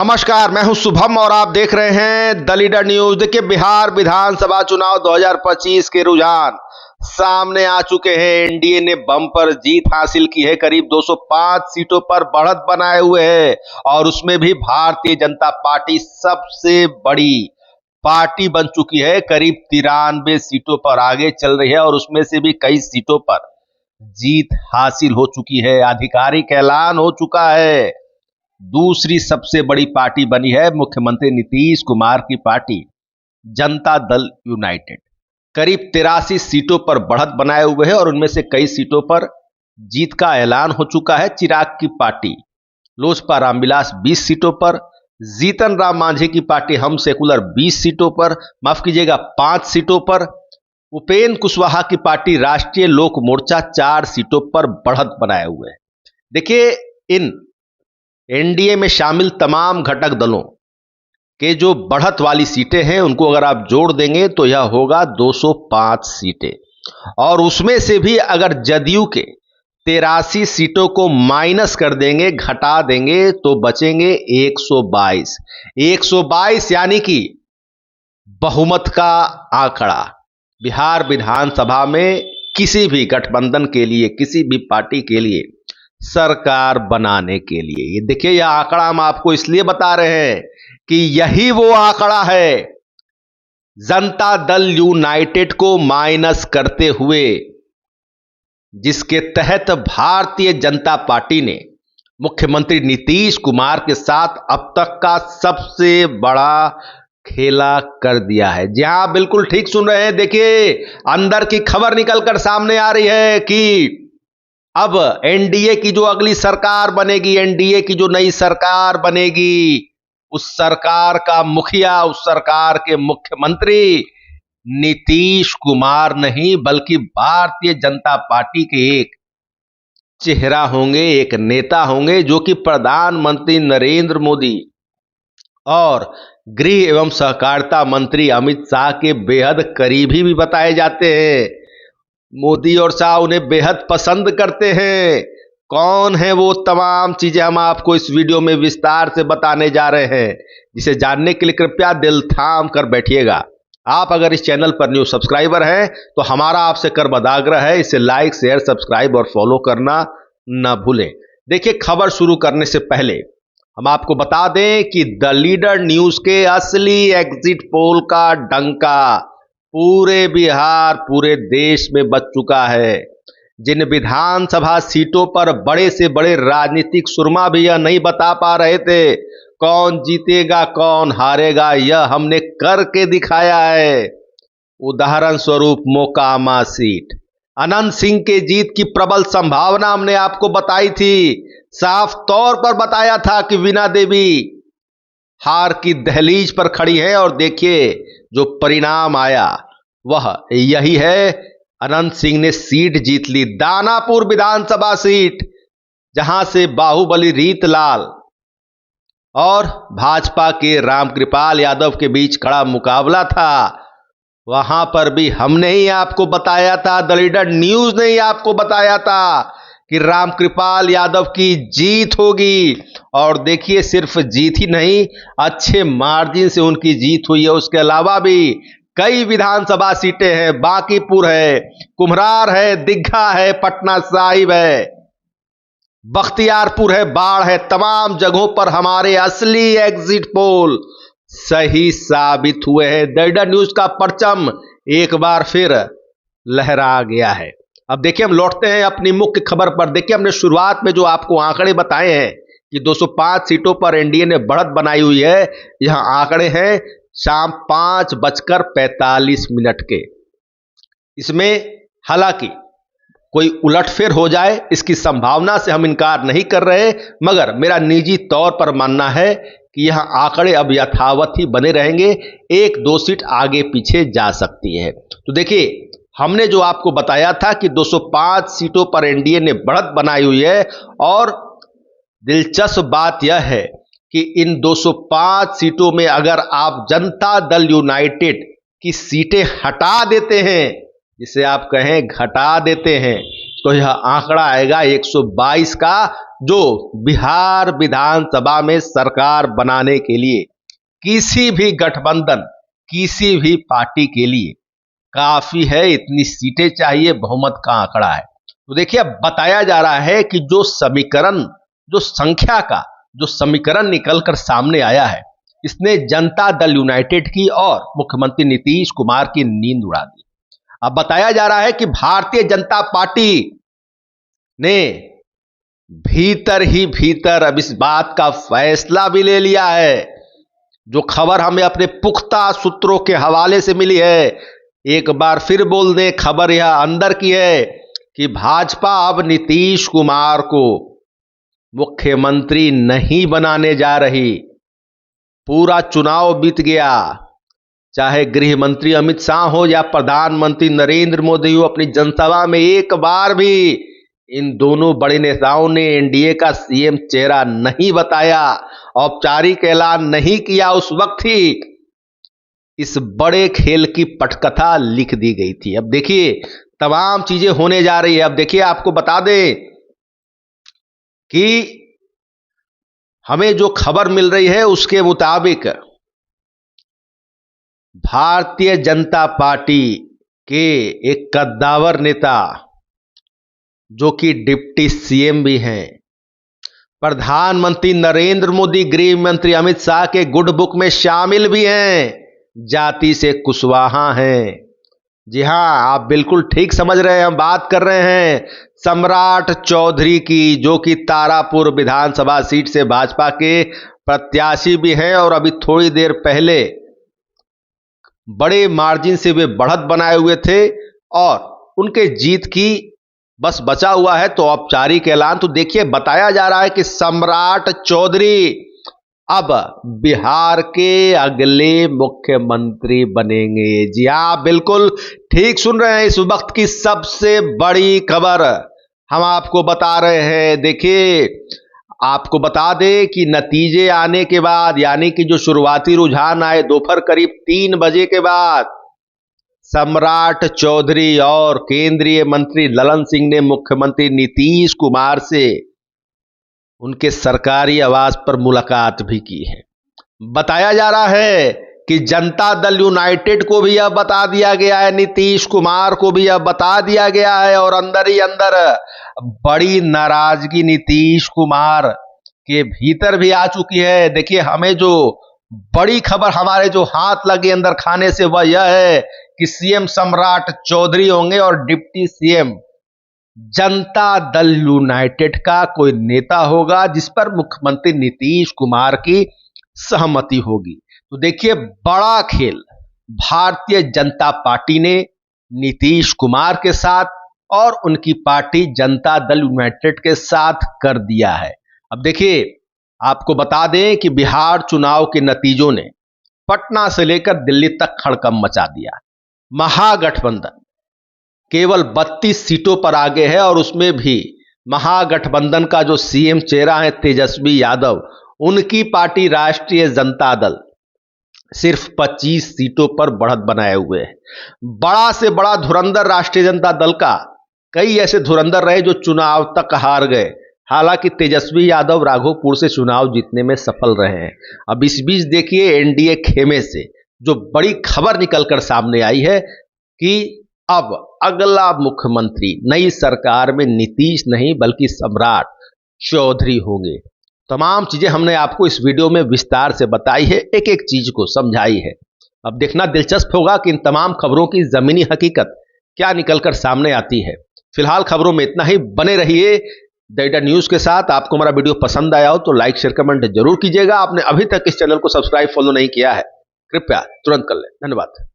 नमस्कार, मैं हूं शुभम और आप देख रहे हैं द लीडर न्यूज। देखिए, बिहार विधानसभा चुनाव 2025 के रुझान सामने आ चुके हैं। एनडीए ने बम्पर जीत हासिल की है, करीब 205 सीटों पर बढ़त बनाए हुए है और उसमें भी भारतीय जनता पार्टी सबसे बड़ी पार्टी बन चुकी है। करीब 93 सीटों पर आगे चल रही है और उसमें से भी कई सीटों पर जीत हासिल हो चुकी है। आधिकारिक ऐलान हो चुका है। दूसरी सबसे बड़ी पार्टी बनी है मुख्यमंत्री नीतीश कुमार की पार्टी जनता दल यूनाइटेड। करीब 83 सीटों पर बढ़त बनाए हुए है और उनमें से कई सीटों पर जीत का ऐलान हो चुका है। चिराग की पार्टी लोजपा रामविलास 20 सीटों पर, जीतन राम मांझी की पार्टी हम सेकुलर 20 सीटों पर, माफ कीजिएगा 5 सीटों पर, उपेंद्र कुशवाहा की पार्टी राष्ट्रीय लोक मोर्चा 4 सीटों पर बढ़त बनाए हुए है। देखिए, इन एनडीए में शामिल तमाम घटक दलों के जो बढ़त वाली सीटें हैं उनको अगर आप जोड़ देंगे तो यह होगा 205 सीटें और उसमें से भी अगर जदयू के 83 सीटों को माइनस कर देंगे, घटा देंगे, तो बचेंगे 122। 122 यानी कि बहुमत का आंकड़ा बिहार विधानसभा में किसी भी गठबंधन के लिए, किसी भी पार्टी के लिए सरकार बनाने के लिए। ये देखिए, यह आंकड़ा हम आपको इसलिए बता रहे हैं कि यही वो आंकड़ा है जनता दल यूनाइटेड को माइनस करते हुए, जिसके तहत भारतीय जनता पार्टी ने मुख्यमंत्री नीतीश कुमार के साथ अब तक का सबसे बड़ा खेला कर दिया है। जी हां, बिल्कुल ठीक सुन रहे हैं। देखिए, अंदर की खबर निकलकर सामने आ रही है कि अब एनडीए की जो अगली सरकार बनेगी, एनडीए की जो नई सरकार बनेगी, उस सरकार का मुखिया, उस सरकार के मुख्यमंत्री नीतीश कुमार नहीं बल्कि भारतीय जनता पार्टी के एक चेहरा होंगे, एक नेता होंगे जो कि प्रधानमंत्री नरेंद्र मोदी और गृह एवं सहकारिता मंत्री अमित शाह के बेहद करीबी भी बताए जाते हैं। मोदी और शाह उन्हें बेहद पसंद करते हैं। कौन है वो तमाम चीजें हम आपको इस वीडियो में विस्तार से बताने जा रहे हैं, जिसे जानने के लिए कृपया दिल थाम कर बैठिएगा। आप अगर इस चैनल पर न्यू सब्सक्राइबर हैं तो हमारा आपसे करबद्ध आग्रह है, इसे लाइक, शेयर, सब्सक्राइब और फॉलो करना न भूलें। देखिए, खबर शुरू करने से पहले हम आपको बता दें कि द लीडर न्यूज के असली एग्जिट पोल का डंका पूरे बिहार, पूरे देश में बज चुका है। जिन विधानसभा सीटों पर बड़े से बड़े राजनीतिक सुरमा भी यह नहीं बता पा रहे थे कौन जीतेगा कौन हारेगा, यह हमने करके दिखाया है। उदाहरण स्वरूप मोकामा सीट, अनंत सिंह के जीत की प्रबल संभावना हमने आपको बताई थी। साफ तौर पर बताया था कि वीणा देवी हार की दहलीज पर खड़ी है और देखिए जो परिणाम आया वह यही है। अनंत सिंह ने सीट जीत ली, दानापुर विधानसभा सीट, जहां से बाहुबली रीतलाल और भाजपा के रामकृपाल यादव के बीच कड़ा मुकाबला था। वहां पर भी हमने ही आपको बताया था, द लीडर न्यूज ने ही आपको बताया था कि रामकृपाल यादव की जीत होगी और देखिए, सिर्फ जीत ही नहीं, अच्छे मार्जिन से उनकी जीत हुई है। उसके अलावा भी कई विधानसभा सीटें हैं, बांकीपुर है, कुम्हरार है, दिग्घा है, पटना साहिब है, बख्तियारपुर है, बाढ़ है। तमाम जगहों पर हमारे असली एग्जिट पोल सही साबित हुए हैं। द लीडर न्यूज का परचम एक बार फिर लहरा गया है। अब देखिए, हम लौटते हैं अपनी मुख्य खबर पर। देखिए, हमने शुरुआत में जो आपको आंकड़े बताए हैं कि 205 सीटों पर एनडीए ने बढ़त बनाई हुई है, यह आंकड़े हैं शाम 5:45 के। इसमें हालांकि कोई उलटफेर हो जाए इसकी संभावना से हम इनकार नहीं कर रहे, मगर मेरा निजी तौर पर मानना है कि यह आंकड़े अब यथावत ही बने रहेंगे, 1-2 सीट आगे पीछे जा सकती है। तो देखिए, हमने जो आपको बताया था कि 205 सीटों पर एनडीए ने बढ़त बनाई हुई है और दिलचस्प बात यह है कि इन 205 सीटों में अगर आप जनता दल यूनाइटेड की सीटें हटा देते हैं, जिसे आप कहें घटा देते हैं, तो यह आंकड़ा आएगा 122 का, जो बिहार विधानसभा में सरकार बनाने के लिए किसी भी गठबंधन, किसी भी पार्टी के लिए काफी है। इतनी सीटें चाहिए, बहुमत का आंकड़ा है। तो देखिए, अब बताया जा रहा है कि जो समीकरण, जो संख्या का जो समीकरण निकलकर सामने आया है, इसने जनता दल यूनाइटेड की और मुख्यमंत्री नीतीश कुमार की नींद उड़ा दी। अब बताया जा रहा है कि भारतीय जनता पार्टी ने भीतर ही भीतर अब इस बात का फैसला भी ले लिया है। जो खबर हमें अपने पुख्ता सूत्रों के हवाले से मिली है, एक बार फिर बोल दें, खबर यह अंदर की है कि भाजपा अब नीतीश कुमार को मुख्यमंत्री नहीं बनाने जा रही। पूरा चुनाव बीत गया, चाहे गृह मंत्री अमित शाह हो या प्रधानमंत्री नरेंद्र मोदी हो, अपनी जनसभा में एक बार भी इन दोनों बड़े नेताओं ने एनडीए का सीएम चेहरा नहीं बताया, औपचारिक ऐलान नहीं किया। उस वक्त ही इस बड़े खेल की पटकथा लिख दी गई थी। अब देखिए, तमाम चीजें होने जा रही है। अब देखिए, आपको बता दें कि हमें जो खबर मिल रही है उसके मुताबिक भारतीय जनता पार्टी के एक कद्दावर नेता, जो कि डिप्टी सीएम भी हैं, प्रधानमंत्री नरेंद्र मोदी, गृह मंत्री अमित शाह के गुड बुक में शामिल भी हैं, जाति से कुशवाहा हैं। जी हां, आप बिल्कुल ठीक समझ रहे हैं। हम बात कर रहे हैं सम्राट चौधरी की, जो कि तारापुर विधानसभा सीट से भाजपा के प्रत्याशी भी हैं और अभी थोड़ी देर पहले बड़े मार्जिन से वे बढ़त बनाए हुए थे और उनके जीत की बस बचा हुआ है तो औपचारिक ऐलान। तो देखिए, बताया जा रहा है कि सम्राट चौधरी अब बिहार के अगले मुख्यमंत्री बनेंगे। जी हां, बिल्कुल ठीक सुन रहे हैं। इस वक्त की सबसे बड़ी खबर हम आपको बता रहे हैं। देखिए, आपको बता दें कि नतीजे आने के बाद, यानी कि जो शुरुआती रुझान आए दोपहर करीब 3 बजे के बाद, सम्राट चौधरी और केंद्रीय मंत्री ललन सिंह ने मुख्यमंत्री नीतीश कुमार से उनके सरकारी आवास पर मुलाकात भी की है। बताया जा रहा है कि जनता दल यूनाइटेड को भी यह बता दिया गया है, नीतीश कुमार को भी यह बता दिया गया है और अंदर ही अंदर बड़ी नाराजगी नीतीश कुमार के भीतर भी आ चुकी है। देखिए, हमें जो बड़ी खबर हमारे जो हाथ लगे अंदर खाने से, वह यह है कि सीएम सम्राट चौधरी होंगे और deputy CM Janata Dal United का कोई नेता होगा, जिस पर मुख्यमंत्री नीतीश कुमार की सहमति होगी। तो देखिए, बड़ा खेल भारतीय जनता पार्टी ने नीतीश कुमार के साथ और उनकी पार्टी जनता दल यूनाइटेड के साथ कर दिया है। अब देखिए, आपको बता दें कि बिहार चुनाव के नतीजों ने पटना से लेकर दिल्ली तक हड़कंप मचा दिया। महागठबंधन केवल 32 सीटों पर आगे है और उसमें भी महागठबंधन का जो सीएम चेहरा है तेजस्वी यादव, उनकी पार्टी राष्ट्रीय जनता दल सिर्फ 25 सीटों पर बढ़त बनाए हुए है। बड़ा से बड़ा धुरंधर राष्ट्रीय जनता दल का, कई ऐसे धुरंधर रहे जो चुनाव तक हार गए। हालांकि तेजस्वी यादव राघोपुर से चुनाव जीतने में सफल रहे हैं। अब इस बीच देखिए, एनडीए खेमे से जो बड़ी खबर निकलकर सामने आई है कि अब अगला मुख्यमंत्री नई सरकार में नीतीश नहीं बल्कि सम्राट चौधरी होंगे। तमाम चीजें हमने आपको इस वीडियो में विस्तार से बताई है, एक एक चीज को समझाई है। अब देखना दिलचस्प होगा कि इन तमाम खबरों की जमीनी हकीकत क्या निकलकर सामने आती है। फिलहाल खबरों में इतना ही। बने रहिए द लीडर न्यूज के साथ। आपको हमारा वीडियो पसंद आया हो तो लाइक शेयर कमेंट जरूर कीजिएगा। आपने अभी तक इस चैनल को सब्सक्राइब फॉलो नहीं किया है, कृपया तुरंत कर लें। धन्यवाद।